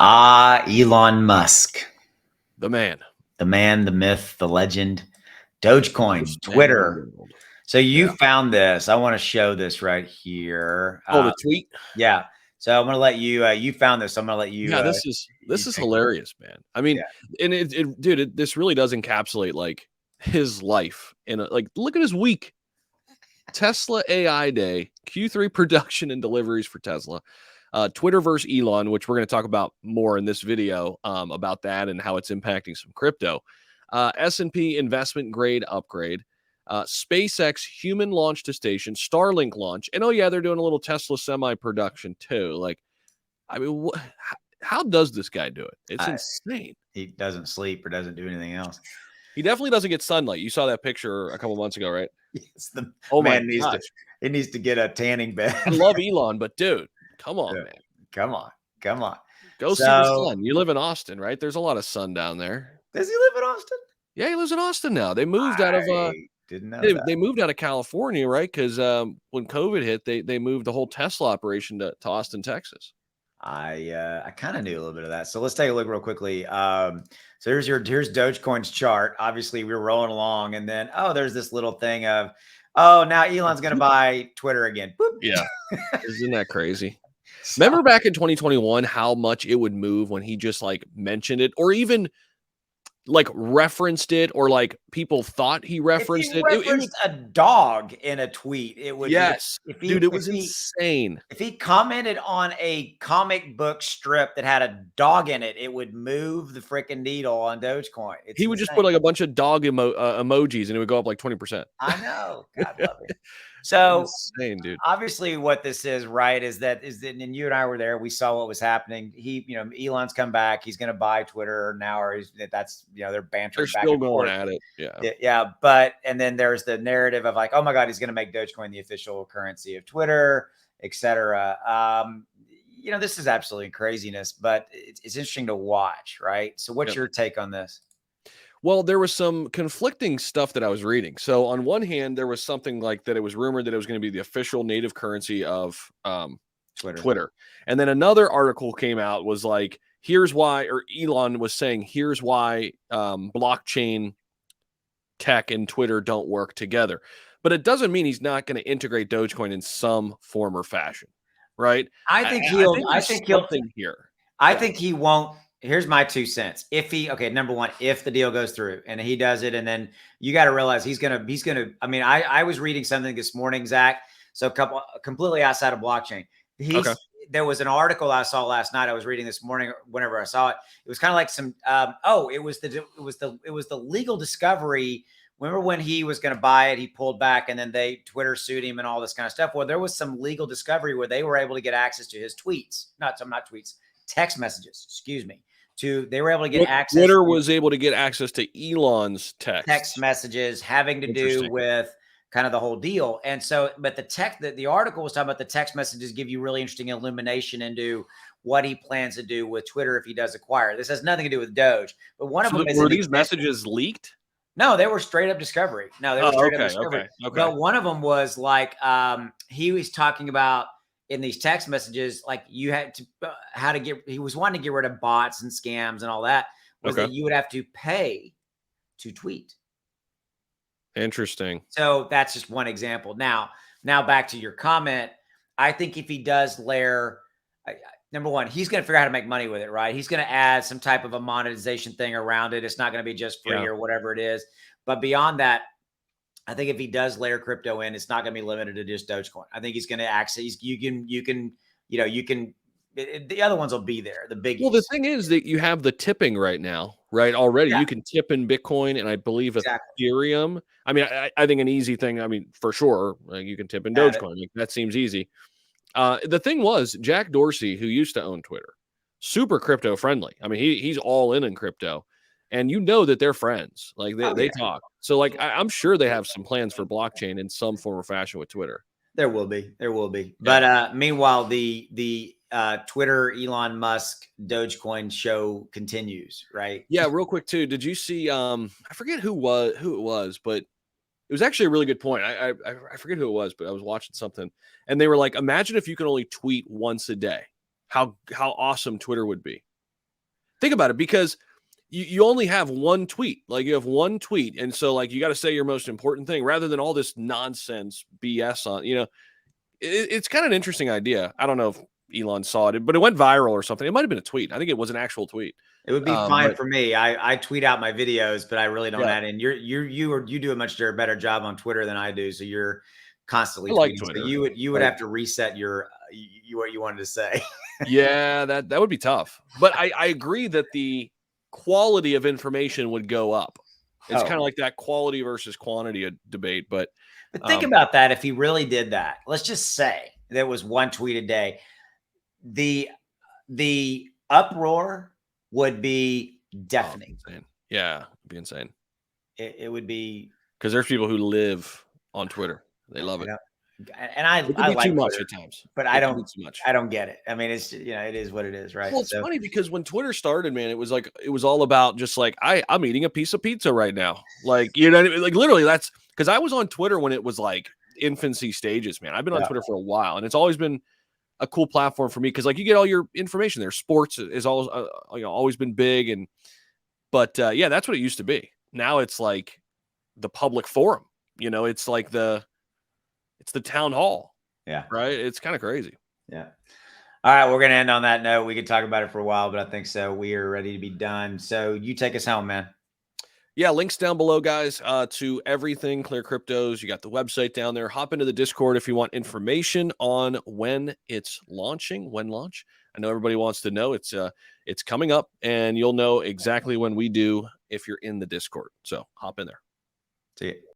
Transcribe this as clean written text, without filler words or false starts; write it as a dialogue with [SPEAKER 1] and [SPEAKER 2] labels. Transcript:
[SPEAKER 1] Elon Musk,
[SPEAKER 2] The man,
[SPEAKER 1] the myth, the legend. Dogecoin,
[SPEAKER 2] First man in the
[SPEAKER 1] Twitter.
[SPEAKER 2] world.
[SPEAKER 1] So you found this. I want to show this right here.
[SPEAKER 2] Oh, the tweet.
[SPEAKER 1] Yeah. So I'm gonna let you. You found this. I'm gonna let you.
[SPEAKER 2] Yeah, this is hilarious, man. I mean, and dude, this really does encapsulate like his life in like look at his week. Tesla AI Day, Q3 production and deliveries for Tesla. Twitter versus Elon, which we're going to talk about more in this video about that and how it's impacting some crypto. S&P investment grade upgrade. SpaceX human launch to station, Starlink launch, and oh yeah, they're doing a little Tesla semi-production too. Like, I mean, how does this guy do it? It's insane.
[SPEAKER 1] He doesn't sleep or doesn't do anything else.
[SPEAKER 2] He definitely doesn't get sunlight. You saw that picture a couple months ago, right?
[SPEAKER 1] Yes, the
[SPEAKER 2] man
[SPEAKER 1] needs to get a tanning bed.
[SPEAKER 2] I love Elon, but dude, come on, man.
[SPEAKER 1] Come on.
[SPEAKER 2] Go see the sun. You live in Austin, right? There's a lot of sun down there.
[SPEAKER 1] Does he live in Austin?
[SPEAKER 2] Yeah, he lives in Austin now. They moved out of
[SPEAKER 1] didn't know that.
[SPEAKER 2] They moved out of California, right? Because when COVID hit, they moved the whole Tesla operation to Austin, Texas.
[SPEAKER 1] I kind of knew a little bit of that. So let's take a look real quickly. So here's Dogecoin's chart. Obviously, we were rolling along, and then there's this little thing of now Elon's going to buy Twitter again. Boop.
[SPEAKER 2] Yeah, isn't that crazy? Remember back in 2021 how much it would move when he just like mentioned it, or even like referenced it, or like people thought he referenced it.
[SPEAKER 1] It was a dog in a tweet. It would
[SPEAKER 2] dude, it was insane.
[SPEAKER 1] If he commented on a comic book strip that had a dog in it, it would move the freaking needle on Dogecoin.
[SPEAKER 2] He would just put like a bunch of dog emojis and it would go up like 20%.
[SPEAKER 1] I know. God love it. So
[SPEAKER 2] insane, dude.
[SPEAKER 1] Obviously what this is, right, is that and you and I were there. We saw what was happening. Elon's come back. He's going to buy Twitter now, or that's, they're bantering.
[SPEAKER 2] They're still going at it.
[SPEAKER 1] Yeah. But, and then there's the narrative of like, oh my God, he's going to make Dogecoin the official currency of Twitter, etc. This is absolutely craziness, but it's interesting to watch, right? So what's your take on this?
[SPEAKER 2] Well, there was some conflicting stuff that I was reading. So on one hand, there was something like that it was rumored that it was going to be the official native currency of Twitter. And then another article came out was like, here's why, or Elon was saying, here's why blockchain tech and Twitter don't work together. But it doesn't mean he's not going to integrate Dogecoin in some form or fashion, right?
[SPEAKER 1] I think he won't. Here's my 2 cents. Number one, if the deal goes through and he does it, and then you got to realize he's going to, I mean, I was reading something this morning, Zach. So completely outside of blockchain. There was an article I saw last night. I was reading this morning, whenever I saw it, it was kind of like some, it was the legal discovery. Remember when he was going to buy it, he pulled back, and then Twitter sued him and all this kind of stuff. Well, there was some legal discovery where they were able to get access to his tweets, text messages, excuse me. They were able to get access.
[SPEAKER 2] Twitter was able to get access to Elon's
[SPEAKER 1] text messages having to do with kind of the whole deal. And so, but the article was talking about the text messages give you really interesting illumination into what he plans to do with Twitter if he does acquire. This has nothing to do with Doge, but one of them is,
[SPEAKER 2] were these messages leaked?
[SPEAKER 1] No, they were straight up discovery. No, they were straight up discovery.
[SPEAKER 2] Okay.
[SPEAKER 1] But one of them was like, he was talking about in these text messages, like you had to he was wanting to get rid of bots and scams and all that, was that you would have to pay to tweet.
[SPEAKER 2] Interesting.
[SPEAKER 1] So that's just one example. Now back to your comment. I think if he does layer, number one, he's going to figure out how to make money with it, right? He's going to add some type of a monetization thing around it. It's not going to be just free or whatever it is. But beyond that, I think if he does layer crypto in, it's not going to be limited to just Dogecoin. I think he's going to access. The other ones will be there. The biggies.
[SPEAKER 2] Well, the thing is that you have the tipping right now, right? Already, you can tip in Bitcoin, and I believe Ethereum. I mean, I think an easy thing. I mean, for sure, like you can tip in Dogecoin. Like, that seems easy. The thing was, Jack Dorsey, who used to own Twitter, super crypto friendly. I mean, he's all in crypto. And that they're friends. Like they talk. So like I'm sure they have some plans for blockchain in some form or fashion with Twitter.
[SPEAKER 1] There will be. Yeah. But meanwhile, the Twitter Elon Musk Dogecoin show continues, right?
[SPEAKER 2] Yeah, real quick too. Did you see I forget who it was, but it was actually a really good point. I forget who it was, but I was watching something and they were like, imagine if you can only tweet once a day. How awesome Twitter would be. Think about it, because you only have one tweet. Like, you have one tweet. And so, like, you got to say your most important thing rather than all this nonsense BS on, it's kind of an interesting idea. I don't know if Elon saw it, but it went viral or something. It might have been a tweet. I think it was an actual tweet.
[SPEAKER 1] It would be fine
[SPEAKER 2] But
[SPEAKER 1] for me. I tweet out my videos, but I really don't
[SPEAKER 2] yeah,
[SPEAKER 1] add in. You do a much better job on Twitter than I do. So you're constantly
[SPEAKER 2] I like
[SPEAKER 1] tweeting. So
[SPEAKER 2] Twitter.
[SPEAKER 1] you would
[SPEAKER 2] Like,
[SPEAKER 1] have to reset your what you wanted to say.
[SPEAKER 2] yeah, that would be tough. But I agree that the quality of information would go up. It's
[SPEAKER 1] Oh,
[SPEAKER 2] kind of like that quality versus quantity debate. But
[SPEAKER 1] but think about that. If he really did that, let's just say there was one tweet a day, the uproar would be deafening.
[SPEAKER 2] insane. Yeah, it'd be insane.
[SPEAKER 1] It would be,
[SPEAKER 2] Because there's people who live on Twitter. They love
[SPEAKER 1] you
[SPEAKER 2] it.
[SPEAKER 1] know, and I
[SPEAKER 2] It could be
[SPEAKER 1] like
[SPEAKER 2] too much
[SPEAKER 1] Twitter,
[SPEAKER 2] at times.
[SPEAKER 1] but
[SPEAKER 2] It could be too much.
[SPEAKER 1] I don't get it. I mean, it's it is what it is, right?
[SPEAKER 2] Well, it's
[SPEAKER 1] So
[SPEAKER 2] funny because when Twitter started, man, it was like, it was all about just like, I'm eating a piece of pizza right now. Like, you know what I mean? Like, literally, that's because I was on Twitter when it was like infancy stages, man. I've been on
[SPEAKER 1] yeah,
[SPEAKER 2] Twitter for a while, and it's always been a cool platform for me because, like, you get all your information there. Sports is always always been big, but yeah, that's what it used to be. Now it's like the public forum. It's like it's the town hall,
[SPEAKER 1] yeah,
[SPEAKER 2] right? It's kind of crazy.
[SPEAKER 1] yeah. All right, we're gonna end on that note. We could talk about it for a while, but I think so. We are ready to be done. So you take us home, man.
[SPEAKER 2] Yeah, links down below, guys, to everything ClearCryptos. You got the website down there. Hop into the Discord if you want information on when it's launching. When launch? I know everybody wants to know. It's coming up, and you'll know exactly when we do if you're in the Discord. So hop in there.
[SPEAKER 1] See you.